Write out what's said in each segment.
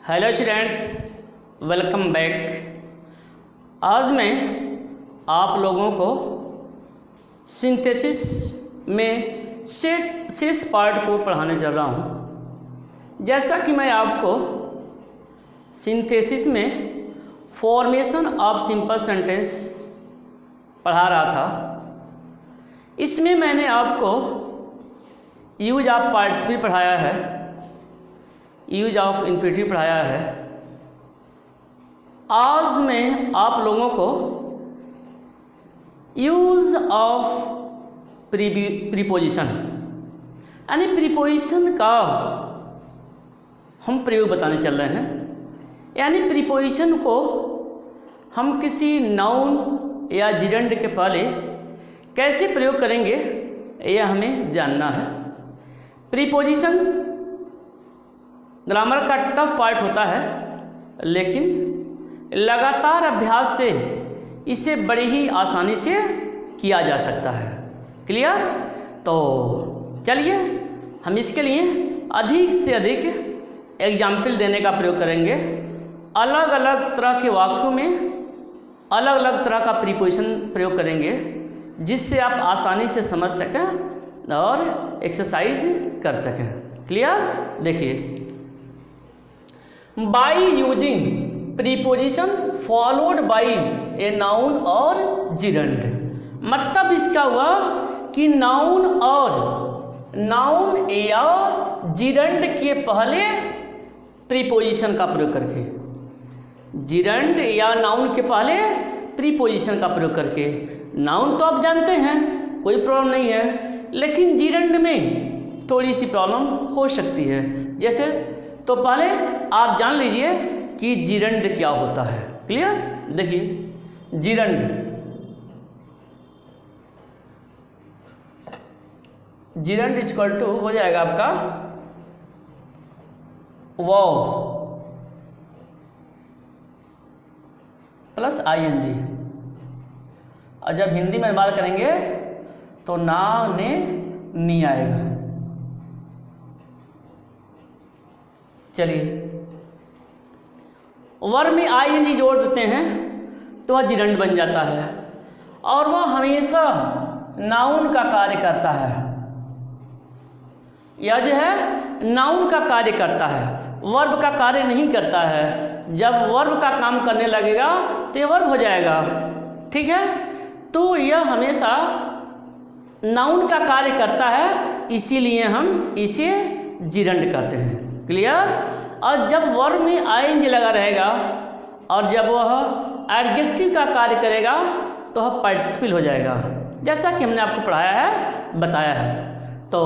Hello students, welcome back. आज मैं आप लोगों को सिंथेसिस में शेष पार्ट को पढ़ाने चल रहा हूँ। जैसा कि मैं आपको सिंथेसिस में फॉर्मेशन ऑफ सिंपल सेंटेंस पढ़ा रहा था, इसमें मैंने आपको यूज ऑफ पार्ट्स भी पढ़ाया है, यूज ऑफ इन्फिनिटिव पढ़ाया है। आज मैं आप लोगों को यूज ऑफ प्रीपोजिशन यानी प्रीपोजिशन का हम प्रयोग बताने चल रहे हैं। यानी प्रीपोजिशन को हम किसी नाउन या जिरंड के पहले कैसे प्रयोग करेंगे यह हमें जानना है। प्रीपोजिशन ग्रामर का टफ पार्ट होता है, लेकिन लगातार अभ्यास से इसे बड़ी ही आसानी से किया जा सकता है। क्लियर? तो चलिए हम इसके लिए अधिक से अधिक एग्जाम्पल देने का प्रयोग करेंगे। अलग अलग तरह के वाक्यों में अलग अलग तरह का प्रीपोजिशन प्रयोग करेंगे, जिससे आप आसानी से समझ सकें और एक्सरसाइज कर सकें। क्लियर? देखिए, by using preposition followed by a noun और जिरंड। मतलब इसका हुआ कि नाउन या जिरंड के पहले प्रीपोजिशन का प्रयोग करके, जिरंड या नाउन के पहले प्रीपोजिशन का प्रयोग करके। नाउन तो आप जानते हैं, कोई प्रॉब्लम नहीं है, लेकिन जिरंड में थोड़ी सी प्रॉब्लम हो सकती है। जैसे तो पहले आप जान लीजिए कि जिरंड क्या होता है। क्लियर? देखिए, जिरंड इक्वल टू हो जाएगा आपका वाव प्लस आईएनजी, और जब हिंदी में बात करेंगे तो ना ने नी आएगा। चलिए, वर्ब में आईएनजी जोड़ देते हैं तो वह जिरंड बन जाता है, और वह हमेशा नाउन का कार्य करता है। यह जो है नाउन का कार्य करता है, वर्ब का कार्य नहीं करता है। जब वर्ब का काम करने लगेगा तो यह वर्ब हो जाएगा। ठीक है? तो यह हमेशा नाउन का कार्य करता है, इसीलिए हम इसे जिरंड कहते हैं। क्लियर? और जब वर्ब में आईएनजी लगा रहेगा और जब वह एडजेक्टिव का कार्य करेगा तो वह पार्टिसिपल हो जाएगा, जैसा कि हमने आपको पढ़ाया है, बताया है। तो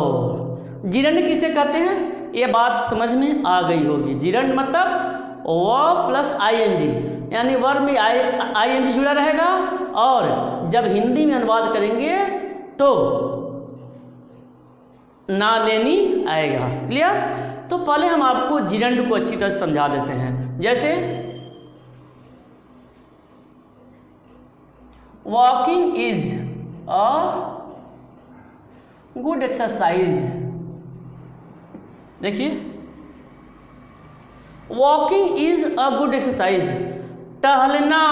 जिरंड किसे कहते हैं ये बात समझ में आ गई होगी। जिरंड मतलब वर्ब प्लस आईएनजी, यानी वर्ब में आईएनजी जुड़ा रहेगा, और जब हिंदी में अनुवाद करेंगे तो ना देनी आएगा। क्लियर? तो पहले हम आपको जिरंड को अच्छी तरह समझा देते हैं। जैसे walking is a good exercise. देखिए, walking is a good exercise, टहलना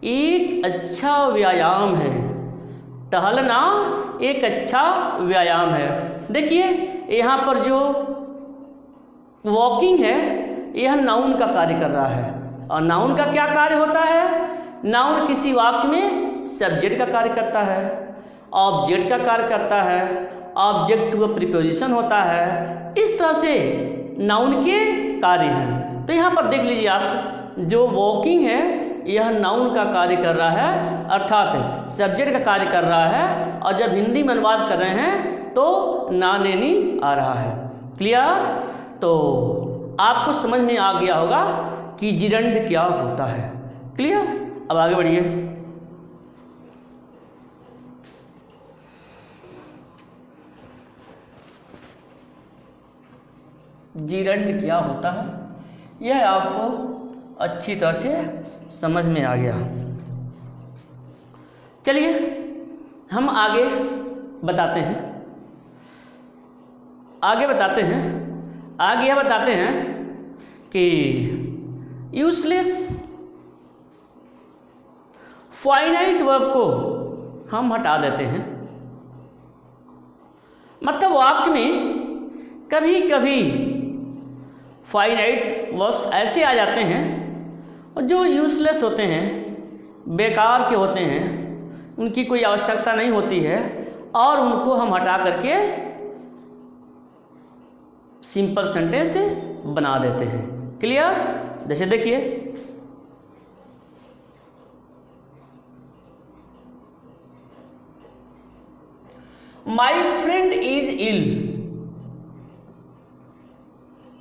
एक अच्छा व्यायाम है। टहलना एक अच्छा व्यायाम है। देखिए, यहाँ पर जो वॉकिंग है यह नाउन का कार्य कर रहा है, और नाउन का क्या कार्य होता है? नाउन किसी वाक्य में सब्जेक्ट का कार्य करता है, ऑब्जेक्ट का कार्य करता है, ऑब्जेक्ट टू प्रीपोजिशन होता है। इस तरह से नाउन के कार्य हैं। तो यहाँ पर देख लीजिए आप, जो वॉकिंग है यह नाउन का कार्य कर रहा है, अर्थात सब्जेक्ट का कार्य कर रहा है, और जब हिंदी में अनुवाद कर रहे हैं तो ना ने नी आ रहा है। क्लियर? तो आपको समझ में आ गया होगा कि जिरंड क्या होता है। क्लियर? अब आगे बढ़िए। जिरंड क्या होता है यह आपको अच्छी तरह से समझ में आ गया। चलिए हम आगे बताते हैं। आगे यह बताते हैं कि यूजलेस फाइनाइट वर्ब को हम हटा देते हैं। मतलब वाक्य में कभी कभी फाइनाइट वर्ब्स ऐसे आ जाते हैं जो यूजलेस होते हैं, बेकार के होते हैं, उनकी कोई आवश्यकता नहीं होती है और उनको हम हटा करके सिंपल सेंटेंस बना देते हैं। क्लियर? जैसे देखिए, my friend is ill,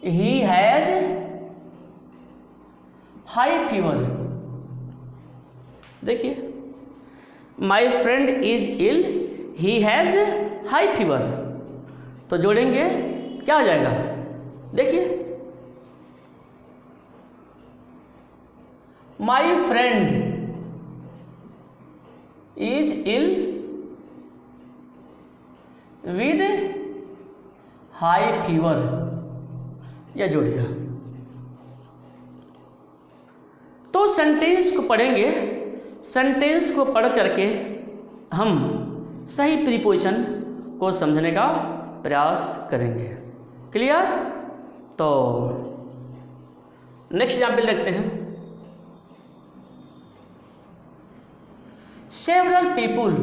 he has high fever. देखिए, my friend is ill, he has high fever, तो जोड़ेंगे क्या हो जाएगा? देखिए, my friend is ill with high fever, यह जुड़ गया। तो सेंटेंस को पढ़ेंगे, सेंटेंस को पढ़ करके हम सही प्रीपोजिशन को समझने का प्रयास करेंगे। क्लियर? तो नेक्स्ट एग्जाम्पल देखते हैं। Several people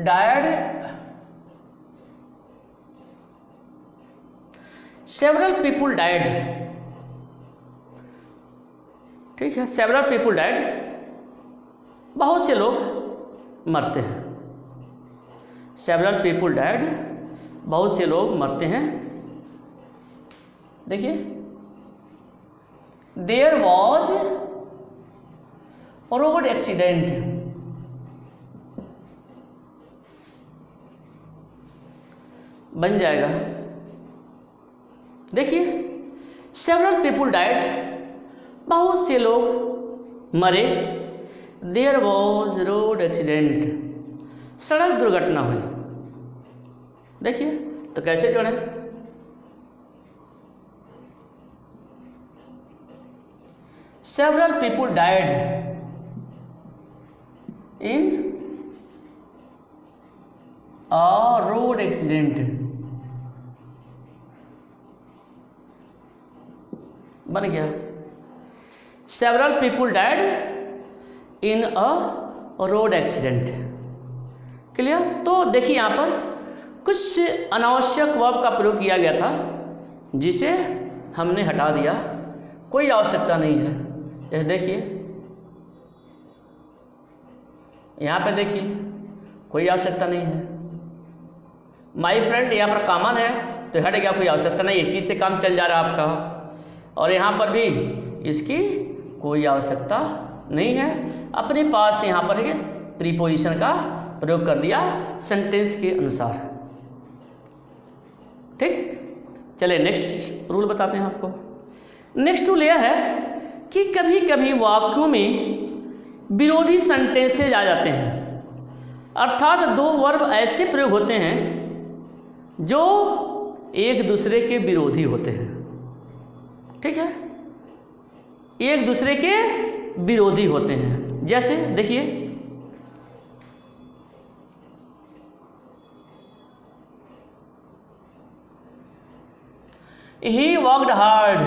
died, several people died। ठीक है, several people died, बहुत से लोग मरते हैं। several people died, बहुत से लोग मरते हैं। देखिए, there was road accident, बन जाएगा। देखिए, several people died, बहुत से लोग मरे। there was road accident, सड़क दुर्घटना हुई। देखिए, तो कैसे जोड़ें? several people died in a road accident, बन गया। several people died in a road accident। Clear? तो देखिए, यहाँ पर कुछ अनावश्यक वर्ब का प्रयोग किया गया था जिसे हमने हटा दिया, कोई आवश्यकता नहीं है। जैसे देखिए, यहाँ पे देखिए, कोई आवश्यकता नहीं है। माई फ्रेंड यहाँ पर कॉमन है तो हट गया, कोई आवश्यकता नहीं, एक ही से काम चल जा रहा है आपका। और यहाँ पर भी इसकी कोई आवश्यकता नहीं है, अपने पास यहाँ पर प्रीपोजिशन का प्रयोग कर दिया सेंटेंस के अनुसार। ठीक, चलिए नेक्स्ट रूल बताते हैं आपको। नेक्स्ट रूल यह है कि कभी कभी वाक्यों में विरोधी सेंटेंसेज आ जाते हैं, अर्थात दो वर्ब ऐसे प्रयोग होते हैं जो एक दूसरे के विरोधी होते हैं। ठीक है, एक दूसरे के विरोधी होते हैं। जैसे देखिए, he worked hard,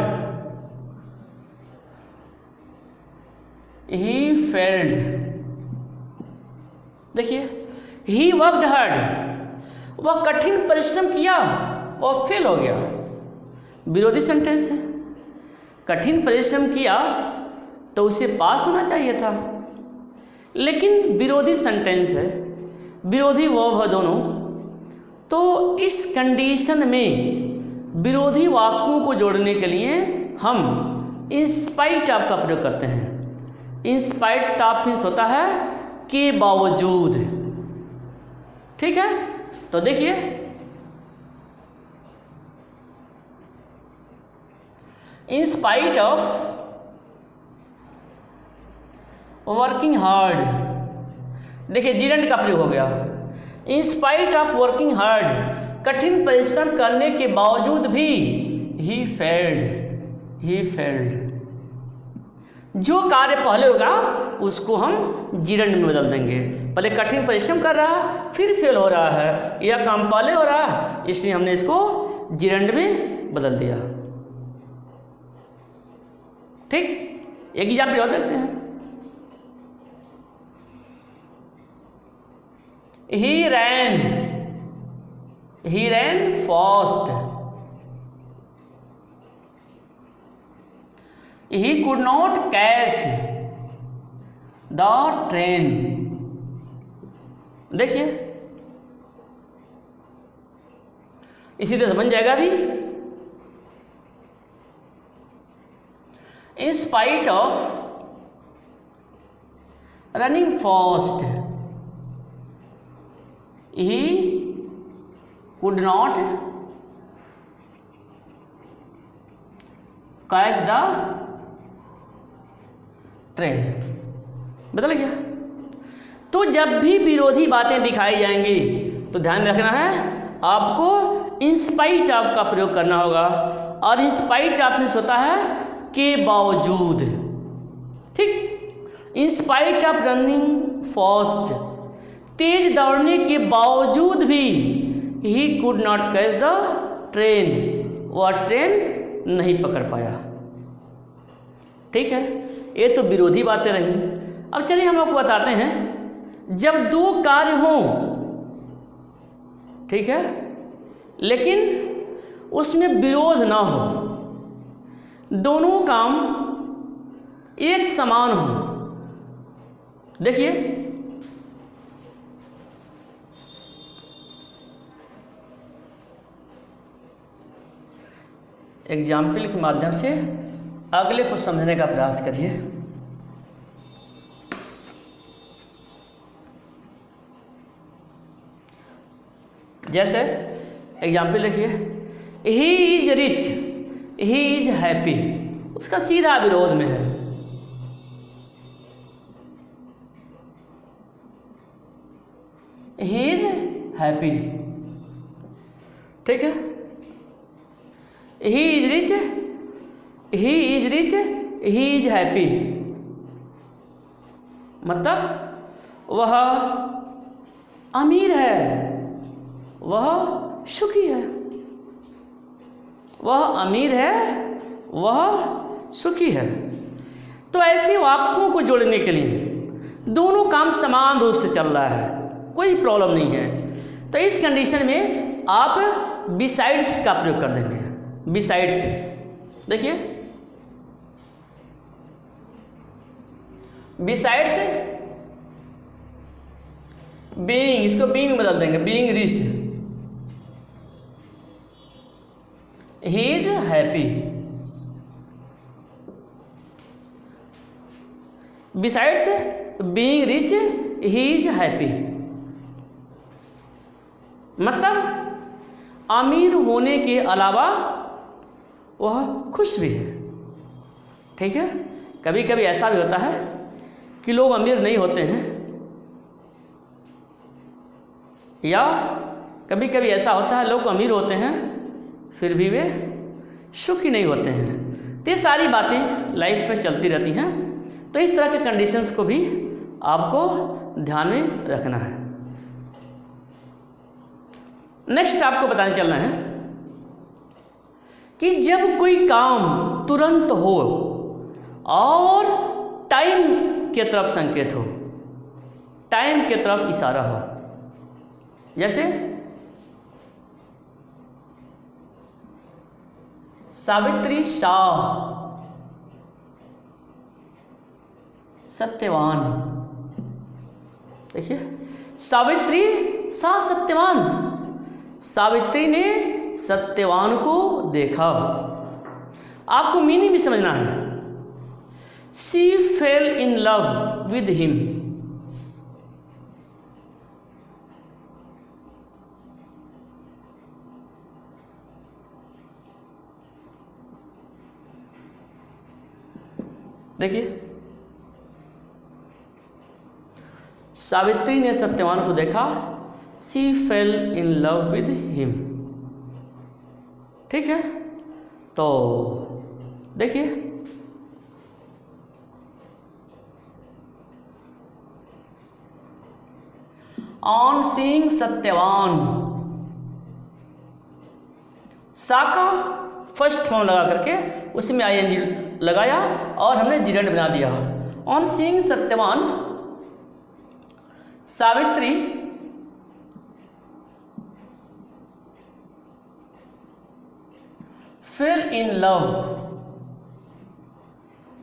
he failed। देखिए, he worked hard, वह कठिन परिश्रम किया और फेल हो गया। विरोधी सेंटेंस है। कठिन परिश्रम किया तो उसे पास होना चाहिए था, लेकिन विरोधी सेंटेंस है, विरोधी वर्ब है दोनों। तो इस कंडीशन में विरोधी वाक्यों को जोड़ने के लिए हम इंस्पाइट ऑफ का प्रयोग करते हैं। इंस्पाइट ऑफ मीन्स होता है के बावजूद। ठीक है, तो देखिए, in spite of working hard, देखिए जीरेंट का प्रयोग हो गया। In spite of working hard, कठिन परिश्रम करने के बावजूद भी ही फेल्ड। जो कार्य पहले होगा उसको हम जिरंड में बदल देंगे। पहले कठिन परिश्रम कर रहा, फिर फेल हो रहा है, यह काम पहले हो रहा है, इसलिए हमने इसको जिरंड में बदल दिया। ठीक, एक एग्जाम्पल और देखते हैं। He ran fast. He could not catch the train. देखिए, इसी तरह बन जाएगा भी। In spite of running fast, he could not catch the train। बदल गया। तो जब भी विरोधी बातें दिखाई जाएंगी तो ध्यान में रखना है, आपको इंस्पाइट ऑफ का प्रयोग करना होगा। और इंस्पाइट ऑफ मीन्स होता है के बावजूद। ठीक, इंस्पाइट ऑफ रनिंग फास्ट, तेज दौड़ने के बावजूद भी he could not catch the train, वह ट्रेन नहीं पकड़ पाया। ठीक है, ये तो विरोधी बातें रही। अब चलिए हम आपको बताते हैं, जब दो कार्य हों, ठीक है, लेकिन उसमें विरोध ना हो, दोनों काम एक समान हो। देखिए, एग्जाम्पल के माध्यम से अगले को समझने का प्रयास करिए। जैसे एग्जाम्पल देखिए, he is rich, he is happy, उसका सीधा विरोध में है। ही इज हैप्पी, ठीक है। He is rich, he is rich, he is happy, मतलब वह अमीर है, वह सुखी है। वह अमीर है, वह सुखी है। तो ऐसे वाक्यों को जोड़ने के लिए दोनों काम समान रूप से चल रहा है, कोई प्रॉब्लम नहीं है। तो इस कंडीशन में आप बिसाइड्स का प्रयोग कर देंगे। बिसाइड्स, देखिए, बिसाइड्स बीइंग, इसको बीइंग में बदल देंगे, being rich, he is happy. Besides being rich, he is happy, मतलब अमीर होने के अलावा वह खुश भी है। ठीक है, कभी कभी ऐसा भी होता है कि लोग अमीर नहीं होते हैं, या कभी कभी ऐसा होता है लोग अमीर होते हैं फिर भी वे सुखी नहीं होते हैं। तो ये सारी बातें लाइफ में चलती रहती हैं। तो इस तरह के कंडीशंस को भी आपको ध्यान में रखना है। नेक्स्ट आपको बताने चलना है कि जब कोई काम तुरंत हो और टाइम के तरफ संकेत हो, टाइम के तरफ इशारा हो, जैसे सावित्री शाह सत्यवान, देखिए, सावित्री शाह सत्यवान, सावित्री ने सत्यवान को देखा। आपको मीनिंग भी समझना है। She fail in love with him, देखिए, सावित्री ने सत्यवान को देखा, she fail in love with him. ठीक है, तो देखिए ऑन सीइंग सत्यवान, सा का फर्स्ट फॉर्म लगा करके उसमें आईएनजी लगाया और हमने जिरेंड बना दिया। On seeing Satyavan, Savitri fail in love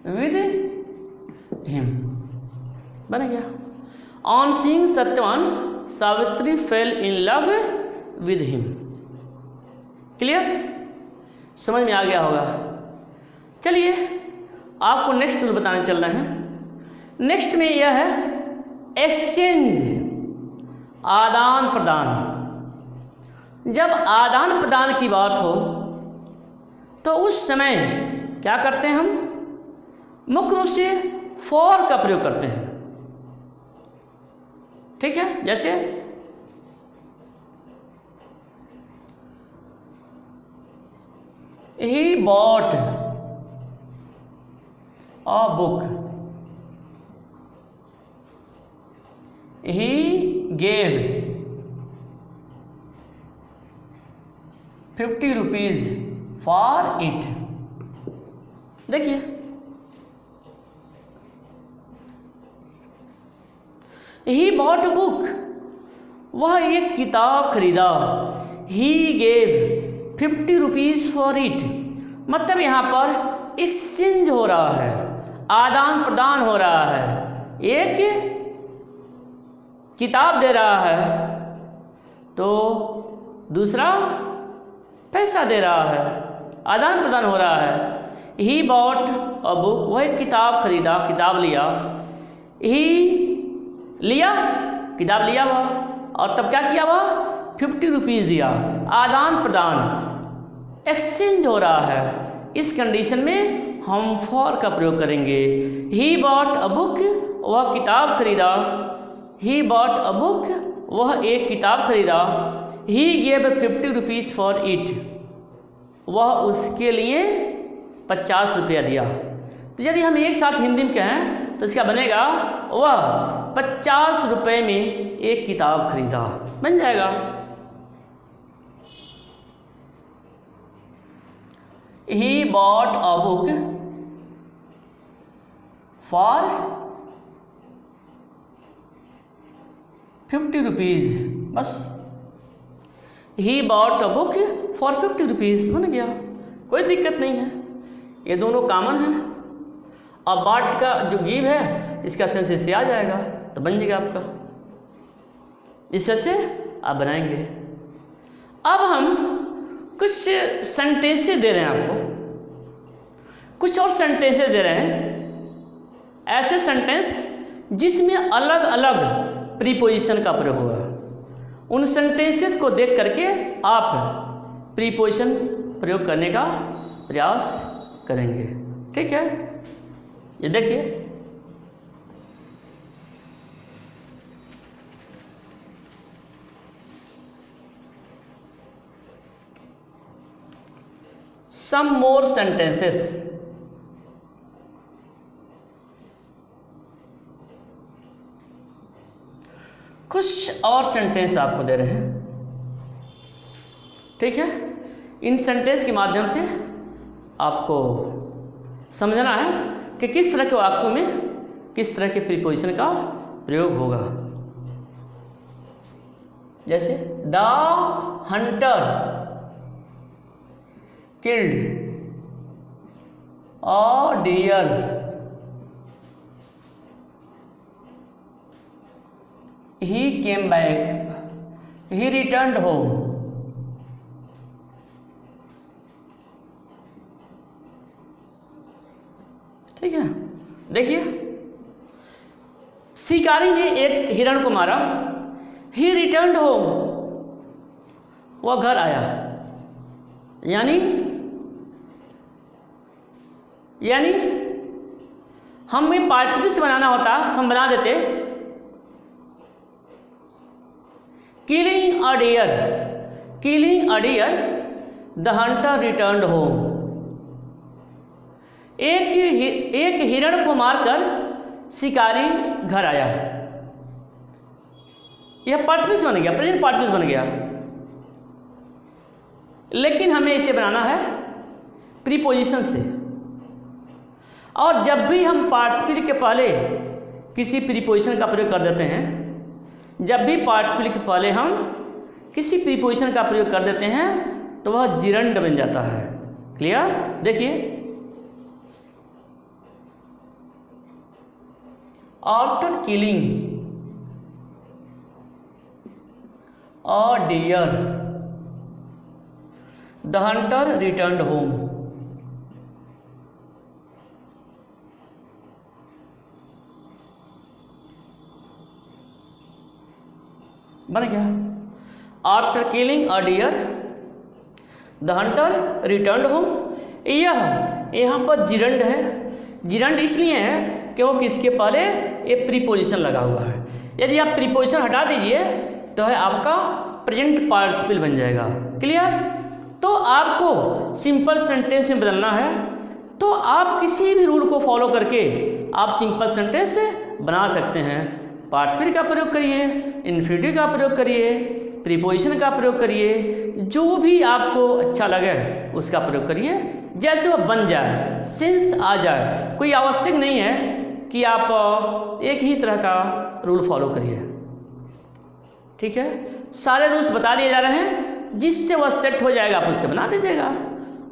with him, बन गया। On seeing Satyavan, Savitri fail in love with him. Clear, समझ में आ गया होगा। चलिए आपको नेक्स्ट रूल बताने चल रहे हैं। नेक्स्ट में यह है एक्सचेंज, आदान प्रदान। जब आदान प्रदान की बात हो तो उस समय क्या करते हैं हम? मुख्य रूप से फॉर का प्रयोग करते हैं। ठीक है, जैसे ही bought a book, he gave 50 rupees for it. देखिए ही बॉट बुक, वह एक किताब खरीदा। He gave 50 rupees for it, मतलब यहाँ पर एक्सचेंज हो रहा है, आदान प्रदान हो रहा है। एक किताब दे रहा है तो दूसरा पैसा दे रहा है, आदान प्रदान हो रहा है। ही बॉट अ बुक, वह एक किताब खरीदा, किताब लिया। ही लिया, किताब लिया वह, और तब क्या किया वह? 50 रुपीज़ दिया, आदान प्रदान, एक्सचेंज हो रहा है। इस कंडीशन में हम फॉर का प्रयोग करेंगे। ही बॉट अ बुक, वह किताब खरीदा। ही बॉट अ बुक, वह एक किताब खरीदा। He gave 50 rupees for it, वह उसके लिए 50 रुपया दिया। तो यदि हम एक साथ हिंदी में कहें तो इसका बनेगा वह 50 रुपये में एक किताब खरीदा, बन जाएगा। He bought a book for 50 rupees, बस। He bought a book for 50 rupees, बन गया, कोई दिक्कत नहीं है, ये दोनों कॉमन है। अब बॉट का जो गिव है इसका सेंस इससे आ जाएगा तो बन जाएगा आपका। इस तरह से आप बनाएंगे। अब हम कुछ सेंटेंसेस दे रहे हैं आपको, कुछ और सेंटेंसेस दे रहे हैं, ऐसे सेंटेंस जिसमें अलग अलग प्रीपोजिशन का प्रयोग होगा। उन सेंटेंसेस को देख करके आप प्रीपोजिशन प्रयोग करने का प्रयास करेंगे। ठीक है, ये देखिए some more sentences। कुछ और सेंटेंस आपको दे रहे हैं। ठीक है, इन सेंटेंस के माध्यम से आपको समझना है कि किस तरह के वाक्यों में किस तरह के प्रीपोजिशन का प्रयोग होगा। जैसे the Hunter killed a deer, he came back, he returned home। ठीक है, देखिए शिकारी ने एक हिरण को मारा। ही रिटर्न्ड होम, वह घर आया। यानी हमें पार्टिसिपल से बनाना होता, हम बना देते killing a deer, killing a deer the hunter returned home. एक हिरण को मारकर शिकारी घर आया। यह पार्टिसिपल बन गया, प्रेजेंट पार्टिसिपल बन गया, लेकिन हमें इसे बनाना है प्रीपोजिशन से। और जब भी हम पार्टिसिपल के पहले किसी प्रीपोजिशन का प्रयोग कर देते हैं, जब भी पार्टिसिपल के पहले हम किसी प्रीपोजिशन का प्रयोग कर देते हैं तो वह जिरंड बन जाता है। क्लियर? देखिए, after killing a deer the hunter returned home. बन गया, after killing a deer the hunter returned home. यह यहाँ पर जिरंड है। जिरंड इसलिए है क्योंकि इसके पहले ये प्रीपोजिशन लगा हुआ है। यदि आप प्रीपोजिशन हटा दीजिए तो है आपका प्रेजेंट पार्टिसिपल बन जाएगा। क्लियर? तो आपको सिंपल सेंटेंस में बदलना है, तो आप किसी भी रूल को फॉलो करके आप सिंपल सेंटेंस बना सकते हैं। पार्टिसिपल का प्रयोग करिए, इन्फिनिटिव का प्रयोग करिए, प्रीपोजिशन का प्रयोग करिए, जो भी आपको अच्छा लगे उसका प्रयोग करिए, जैसे वो बन जाए, सेंस आ जाए। कोई आवश्यक नहीं है कि आप एक ही तरह का रूल फॉलो करिए। ठीक है? सारे रूल्स बता दिए जा रहे हैं, जिससे वह सेट हो जाएगा, आप उससे बना दीजिएगा।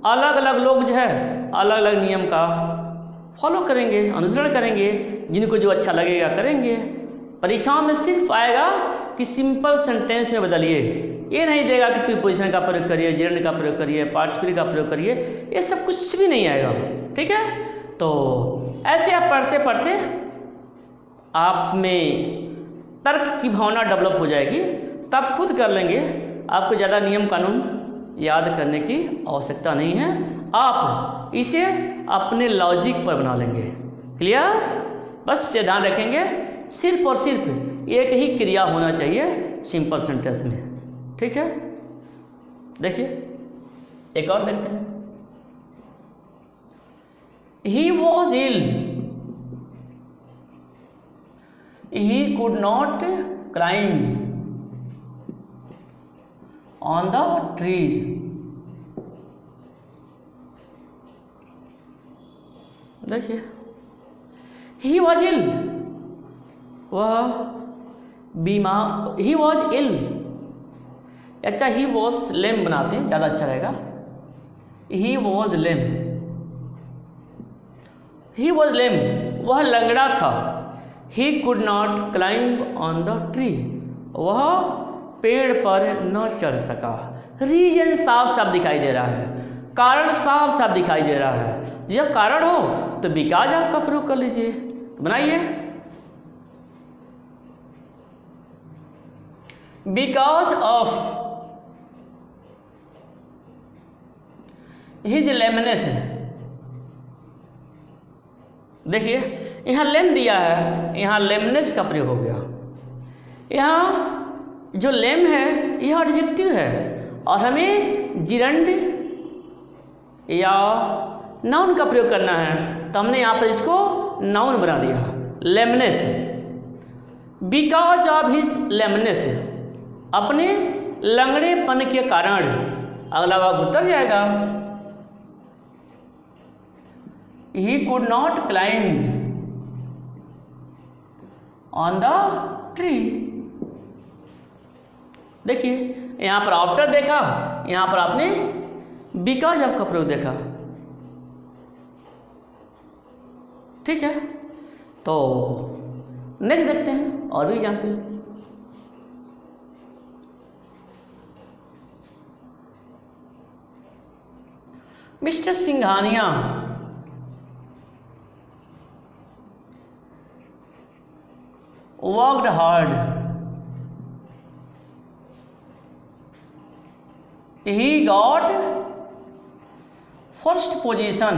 अलग अलग लोग जो है अलग अलग नियम का फॉलो करेंगे, अनुसरण करेंगे, जिनको जो अच्छा लगेगा करेंगे। परीक्षाओं में सिर्फ आएगा कि सिंपल सेंटेंस में बदलिए, ये नहीं देगा कि प्रीपोजिशन का प्रयोग करिए, जिरंड का प्रयोग करिए, पार्टिसिपल का प्रयोग करिए, ये सब कुछ भी नहीं आएगा। ठीक है? तो ऐसे आप पढ़ते पढ़ते आप में तर्क की भावना डेवलप हो जाएगी, तब खुद कर लेंगे। आपको ज़्यादा नियम कानून याद करने की आवश्यकता नहीं है, आप इसे अपने लॉजिक पर बना लेंगे। क्लियर? बस ये ध्यान रखेंगे, सिर्फ और सिर्फ एक ही क्रिया होना चाहिए सिंपल सेंटेंस में। ठीक है? देखिए, एक और देखते हैं। He was ill, he could not climb on the tree. देखिए, he was ill, वह बीमार, he was ill। अच्छा, he was lame बनाते हैं, ज़्यादा अच्छा रहेगा। he was lame, he was lame, वह लंगड़ा था। he could not climb on the tree, वह पेड़ पर न चढ़ सका। रीजन साफ साफ दिखाई दे रहा है, कारण साफ साफ दिखाई दे रहा है। जब कारण हो तो बिकॉज आपका प्रयोग कर लीजिए। तो बनाइए, बिकॉज ऑफ हिज लेमनेस। देखिए, यहाँ लेम दिया है, यहाँ लेमनेस का प्रयोग हो गया। यहाँ जो लेम है यह एडजेक्टिव है और हमें जिरंड या नाउन का प्रयोग करना है, तो हमने यहाँ पर इसको नाउन बना दिया, lameness. Because of his lameness, अपने लंगड़ेपन के कारण, अगला वाक्य उतर जाएगा। He could not climb on the tree। देखिए, यहाँ पर आफ्टर देखा, यहाँ पर आपने बिकॉज ऑफ का प्रयोग देखा। ठीक है? तो नेक्स्ट देखते हैं और भी example. Mister Singhania worked hard, he got first position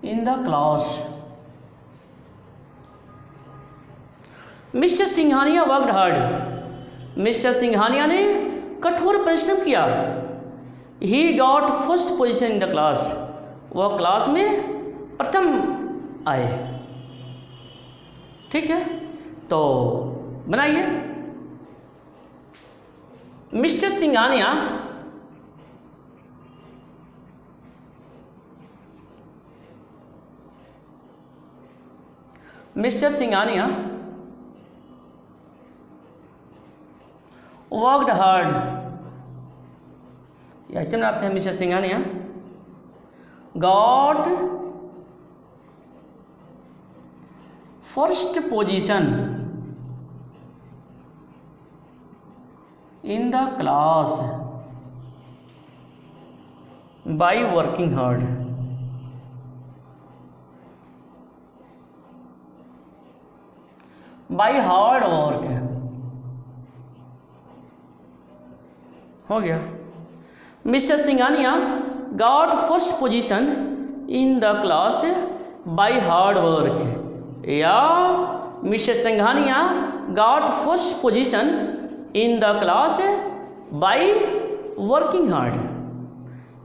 in the class। Mister Singhania worked hard, mister Singhania ने कठोर परिश्रम किया। He got first position in the class, वह क्लास में प्रथम आए। ठीक है, तो बनाइए। मिस्टर सिंघानिया वर्कड हार्ड, ऐसे बनाते हैं। Mister Singhania got first position in the class by working hard. By hard work हो गया। Mister Singhania got first position in the class by hard work, या mister Singhania got first position in the class by working hard,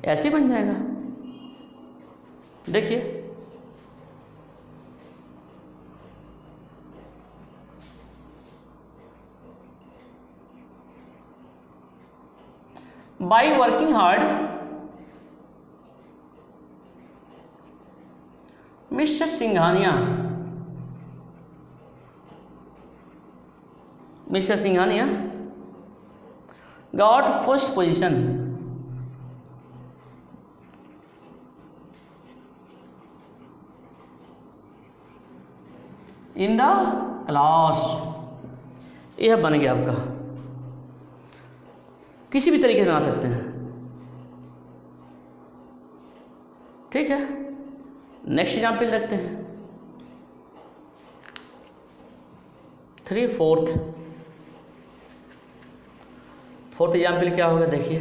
ऐसे बन जाएगा। देखिए by working hard Mr. Singhania got first position in the class। यह बन गया आपका। किसी भी तरीके से बना सकते हैं। ठीक है, नेक्स्ट एग्जाम्पल देखते हैं। 4th एग्जाम्पल क्या होगा देखिए।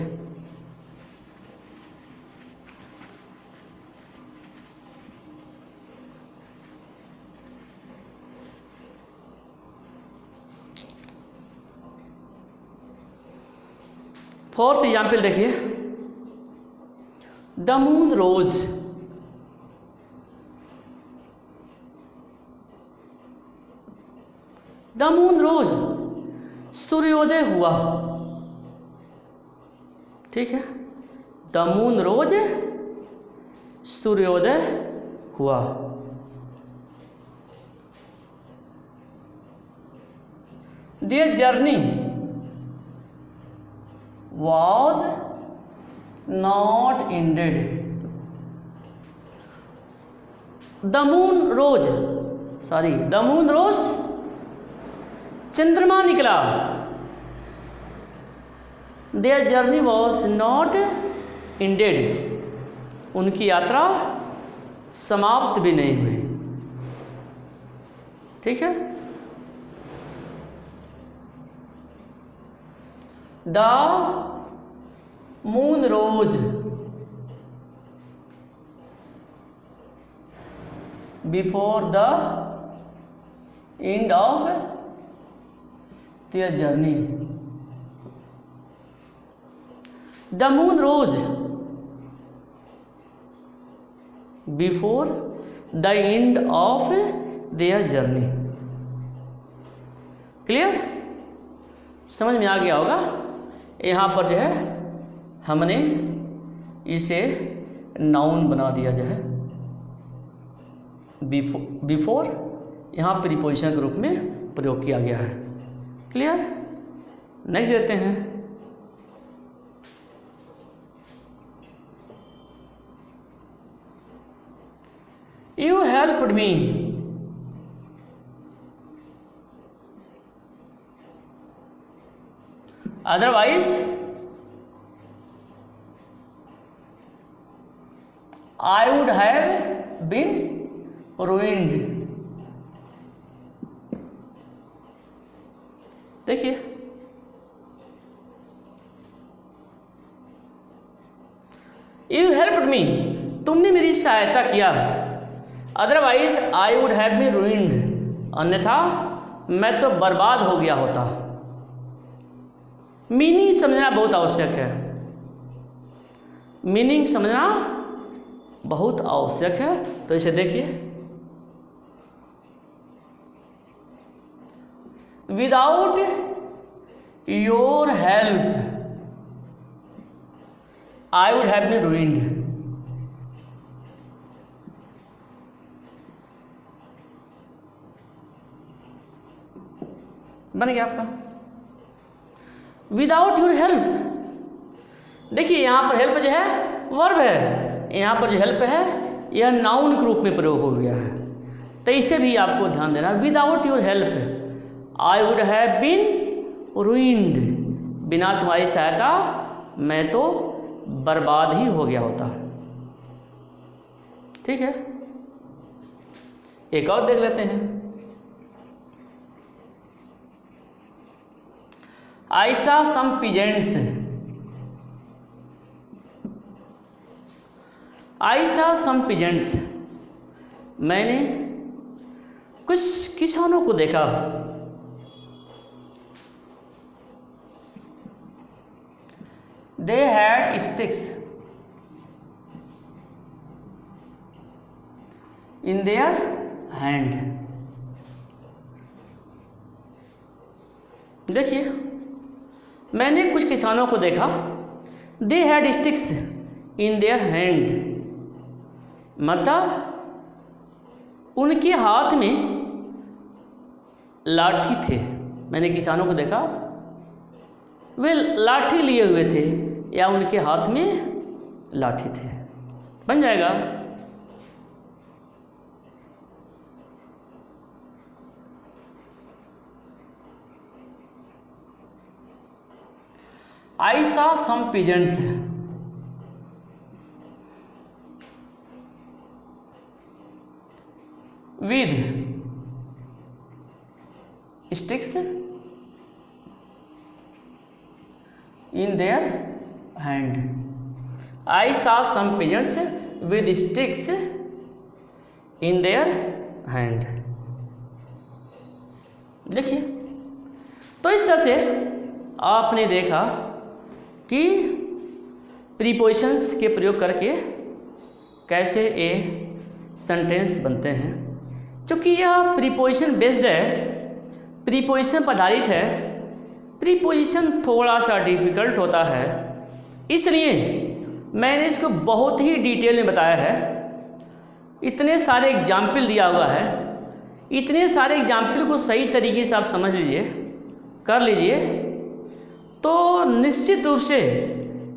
फोर्थ एग्जाम्पल देखिए। The moon rose, the moon rose, सूर्योदय हुआ। ठीक है, द मून रोज सूर्योदय हुआ। Their journey was not ended। the moon rose चंद्रमा निकला। their journey was not ended, उनकी यात्रा समाप्त भी नहीं हुई। ठीक है, the moon rose before the end of their journey। the moon rose before the end of their journey। Clear, समझ में आ गया होगा। यहाँ पर जो है हमने इसे नाउन बना दिया जो है बिफोर, यहाँ प्रीपोजिशन के रूप में प्रयोग किया गया है। क्लियर, नेक्स्ट देते हैं। You helped me, otherwise I would have been ruined। देखिए यू हेल्प्ड मी, तुमने मेरी सहायता किया। Otherwise I would have been ruined, अन्यथा मैं तो बर्बाद हो गया होता। मीनिंग समझना बहुत आवश्यक है, मीनिंग समझना बहुत आवश्यक है। तो इसे देखिए, without your help I would have been ruined. बन गया आपका विदाउट योर हेल्प। देखिए यहाँ पर हेल्प जो है वर्ब है, यहाँ पर जो हेल्प है यह नाउन के रूप में प्रयोग हो गया है। तो इसे भी आपको ध्यान देना, without your help I would have been ruined. बिना तुम्हारी सहायता मैं तो बर्बाद ही हो गया होता। ठीक है, एक और देख लेते हैं। I saw some pigeons. I saw some pigeons. मैंने कुछ किसानों को देखा। They had sticks in their hand. देखिए, मैंने कुछ किसानों को देखा। They had sticks in their hand, मतलब उनके हाथ में लाठी थे। मैंने किसानों को देखा वे लाठी लिए हुए थे या उनके हाथ में लाठी थे। बन जाएगा I saw some pigeons with sticks in their hand. I saw some pigeons with sticks in their hand. देखिए, तो इस तरह से आपने देखा कि प्रीपोजिशंस के प्रयोग करके कैसे ये सेंटेंस बनते हैं। क्योंकि यह प्रीपोजिशन बेस्ड है, प्रीपोजिशन पर आधारित है। प्रीपोजिशन थोड़ा सा डिफ़िकल्ट होता है, इसलिए मैंने इसको बहुत ही डिटेल में बताया है। इतने सारे एग्जाम्पल दिया हुआ है, इतने सारे एग्जाम्पल को सही तरीके से आप समझ लीजिए, कर लीजिए, तो निश्चित रूप से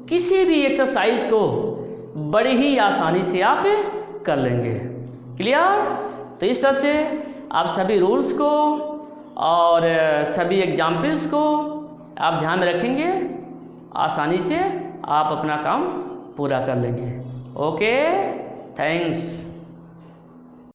किसी भी एक्सरसाइज को बड़ी ही आसानी से आप कर लेंगे। क्लियर? तो इस तरह से आप सभी रूल्स को और सभी एग्जाम्पल्स को आप ध्यान में रखेंगे, आसानी से आप अपना काम पूरा कर लेंगे। Okay, thanks.